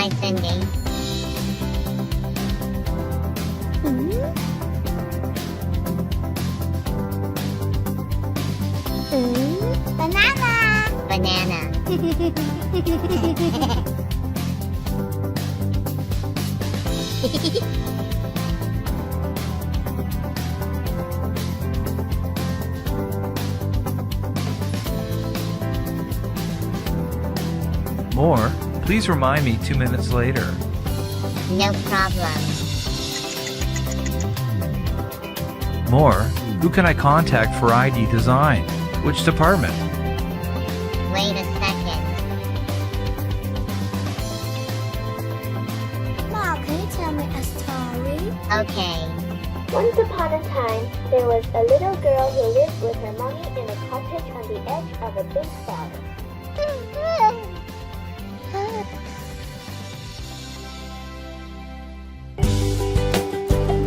Hi, Cindy. Banana. Banana. More, please remind me 2 minutes later. No problem. More, who can I contact for ID design? Which department? Wait a second. Mom, can you tell me a story? Okay. Once upon a time, there was a little girl who lived with her mommy in a cottage on the edge of a big forest.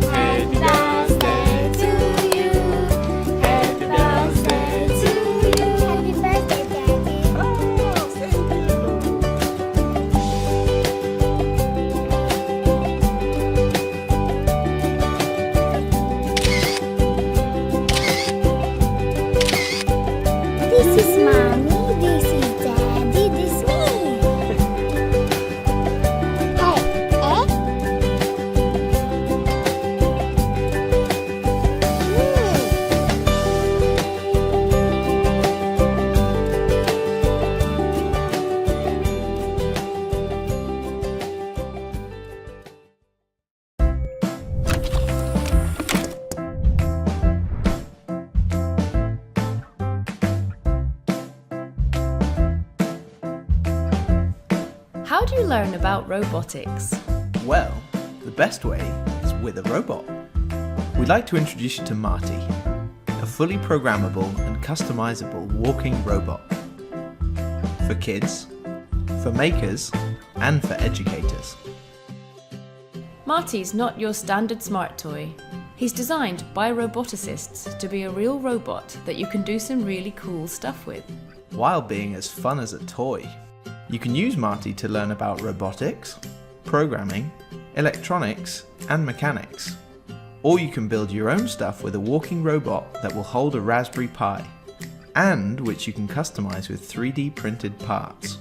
Happy birthday to you. Happy birthday to you. Happy birthday, Daddy. This is Mommy. This is Daddy. This is me. Hey, How do you learn about robotics? Well, the best way is with a robot. We'd like to introduce you to Marty, a fully programmable and customizable walking robot. For kids, for makers, and for educators. Marty's not your standard smart toy. He's designed by roboticists to be a real robot that you can do some really cool stuff with. While being as fun as a toy, you can use Marty to learn about robotics, programming, electronics, and mechanics. Or you can build your own stuff with a walking robot that will hold a Raspberry Pi, and which you can customize with 3D printed parts.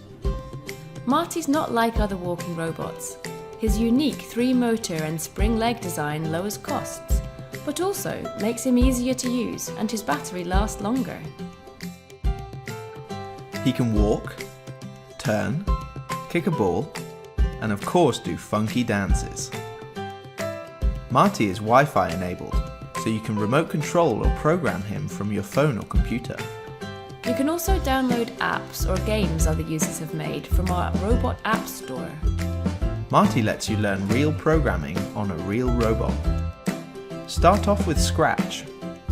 Marty's not like other walking robots. His unique 3-motor and spring leg design lowers costs, but also makes him easier to use and his battery lasts longer. He can walk, turn, kick a ball, and of course do funky dances. Marty is Wi-Fi enabled, so you can remote control or program him from your phone or computer. You can also download apps or games other users have made from our Robot App Store. Marty lets you learn real programming on a real robot. Start off with Scratch,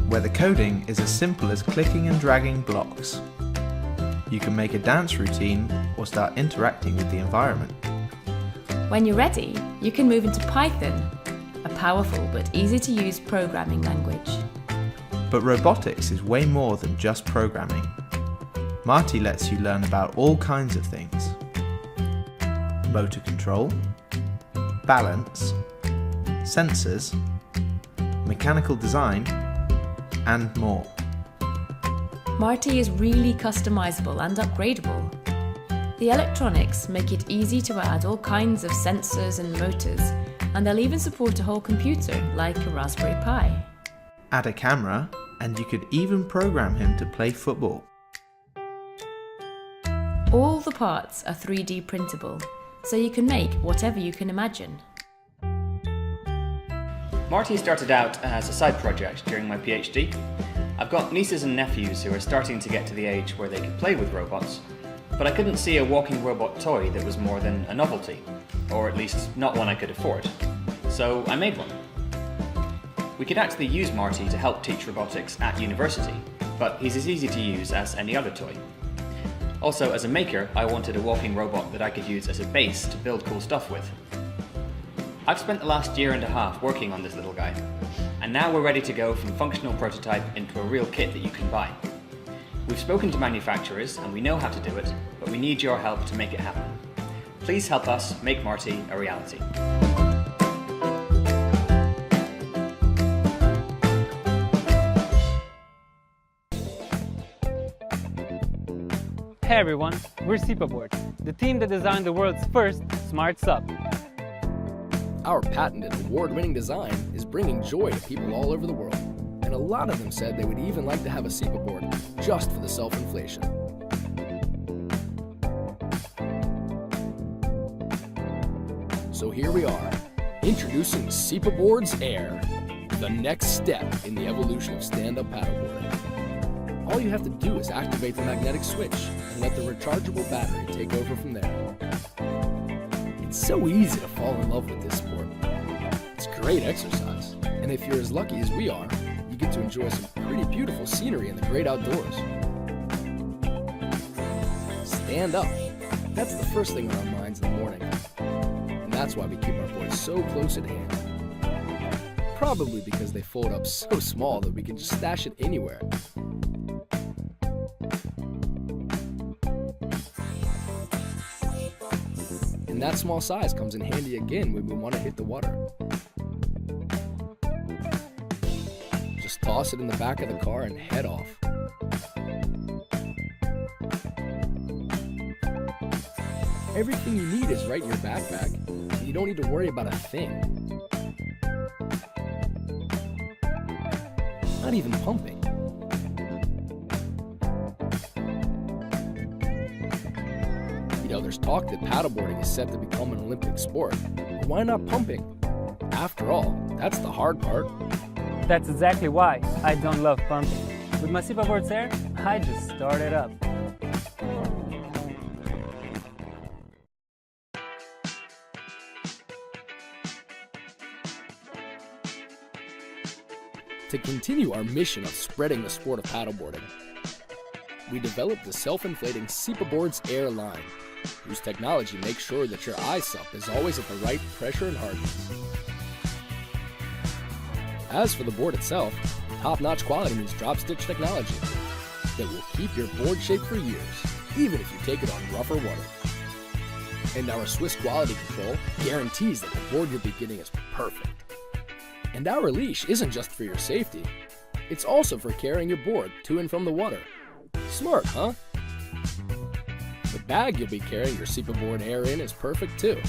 where the coding is as simple as clicking and dragging blocks. You can make a dance routine or start interacting with the environment. When you're ready, you can move into Python, a powerful but easy to use programming language. But robotics is way more than just programming. Marty lets you learn about all kinds of things. Motor control, balance, sensors, mechanical design, and more. Marty is really customizable and upgradable. The electronics make it easy to add all kinds of sensors and motors, and they'll even support a whole computer like a Raspberry Pi. Add a camera, and you could even program him to play football. All the parts are 3D printable, so you can make whatever you can imagine. Marty started out as a side project during my PhD. I've got nieces and nephews who are starting to get to the age where they can play with robots, but I couldn't see a walking robot toy that was more than a novelty, or at least not one I could afford. So I made one. We could actually use Marty to help teach robotics at university, but he's as easy to use as any other toy. Also, as a maker, I wanted a walking robot that I could use as a base to build cool stuff with. I've spent the last year and a half working on this little guy, and now we're ready to go from functional prototype into a real kit that you can buy. We've spoken to manufacturers and we know how to do it, but we need your help to make it happen. please help us make Marty a reality. Hey everyone, we're SipaBoard, the team that designed the world's first smart sub. Our patented award-winning design is bringing joy to people all over the world, and a lot of them said they would even like to have a SipaBoard just for the self-inflation. So here we are, introducing SipaBoards Air, the next step in the evolution of stand-up paddleboarding. All you have to do is activate the magnetic switch and let the rechargeable battery take over from there. It's so easy to fall in love with this sport. It's great exercise, and if you're as lucky as we are, you get to enjoy some pretty beautiful scenery in the great outdoors. Stand up. That's the first thing on our minds in the morning. And that's why we keep our boards so close at hand. Probably because they fold up so small that we can just stash it anywhere. And that small size comes in handy again when we want to hit the water. Just toss it in the back of the car and head off. Everything you need is right in your backpack, and you don't need to worry about a thing. Not even pumping. You know, there's talk that paddleboarding is set to become an Olympic sport. But why not pumping? After all, that's the hard part. That's exactly why I don't love pumping. With my SipaBoards Air, I just start it up. To continue our mission of spreading the sport of paddleboarding, we developed the self-inflating SipaBoards Air line, whose technology makes sure that your iSup is always at the right pressure and hardness. As for the board itself, top-notch quality means drop-stitch technology that will keep your board shape for years, even if you take it on rougher water. And our Swiss quality control guarantees that the board you'll be getting is perfect. And our leash isn't just for your safety, it's also for carrying your board to and from the water. Smart, huh? The bag you'll be carrying your SipaBoard Air in is perfect too.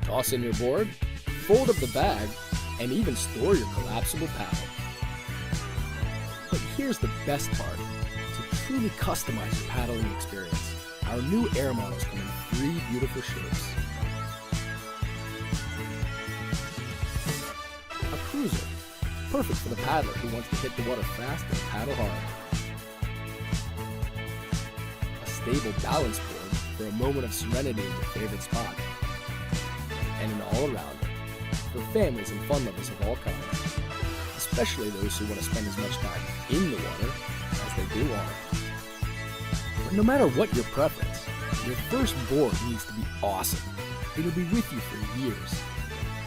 Toss in your board, fold up the bag, and even store your collapsible paddle. But here's the best part. To truly customize your paddling experience, our new Air models come in 3 beautiful shapes. A cruiser, perfect for the paddler who wants to hit the water fast and paddle hard. A stable balance board for a moment of serenity in your favorite spot. And an all-arounder for families and fun lovers of all kinds, especially those who want to spend as much time in the water as they do on it. But no matter what your preference, your first board needs to be awesome. It'll be with you for years.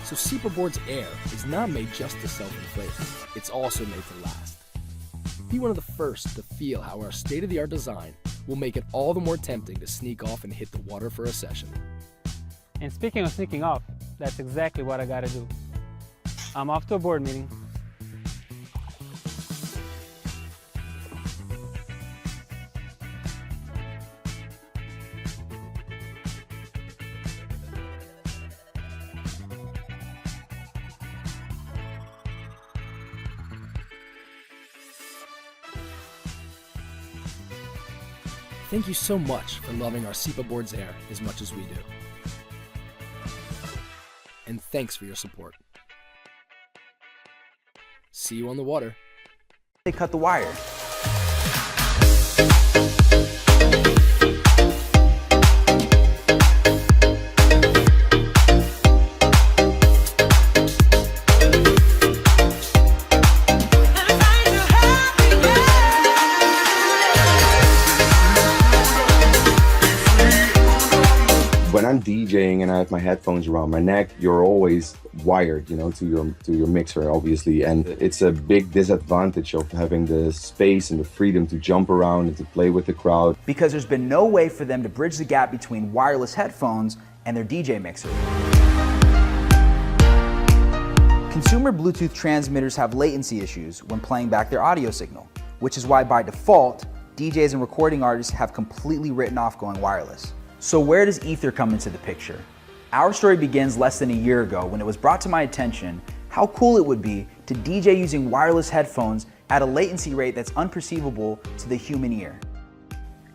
So SipaBoards Air is not made just to self-inflate, it's also made to last. Be one of the first to feel how our state-of-the-art design will make it all the more tempting to sneak off and hit the water for a session. And speaking of sneaking off, that's exactly what I gotta do. I'm off to a board meeting. Thank you so much for loving our SipaBoards Air as much as we do. And thanks for your support. See you on the water. They cut the wire. When I'm DJing and I have my headphones around my neck, you're always wired, you know, to your mixer, obviously. And it's a big disadvantage of having the space and the freedom to jump around and to play with the crowd. Because there's been no way for them to bridge the gap between wireless headphones and their DJ mixer. Consumer Bluetooth transmitters have latency issues when playing back their audio signal, which is why by default, DJs and recording artists have completely written off going wireless. So where does Ether come into the picture? Our story begins less than a year ago when it was brought to my attention how cool it would be to DJ using wireless headphones at a latency rate that's unperceivable to the human ear.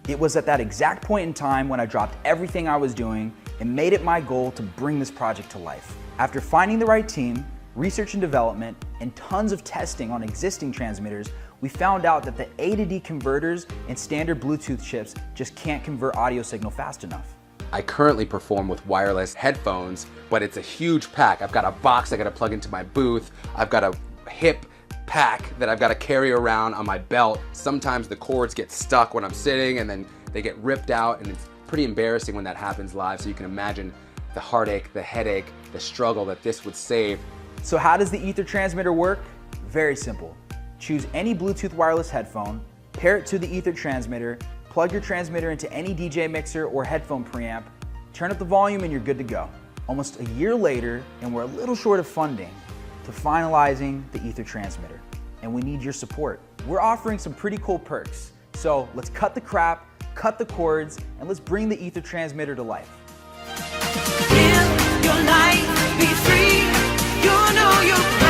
It was at that exact point in time when I dropped everything I was doing and made it my goal to bring this project to life. After finding the right team, research and development, and tons of testing on existing transmitters, we found out that the A to D converters and standard Bluetooth chips just can't convert audio signal fast enough. I currently perform with wireless headphones, but it's a huge pack. I've got a box I gotta plug into my booth. I've got a hip pack that I've gotta carry around on my belt. Sometimes the cords get stuck when I'm sitting and then they get ripped out, and it's pretty embarrassing when that happens live, so you can imagine the heartache, the headache, the struggle that this would save. So how does the Ether transmitter work? Very simple. Choose any Bluetooth wireless headphone, pair it to the Ether transmitter, plug your transmitter into any DJ mixer or headphone preamp, turn up the volume, and you're good to go. Almost a year later, and we're a little short of funding to finalizing the Ether transmitter, and we need your support. We're offering some pretty cool perks, so let's cut the crap, cut the cords, and let's bring the Ether transmitter to life. Live your life, be free, you know you're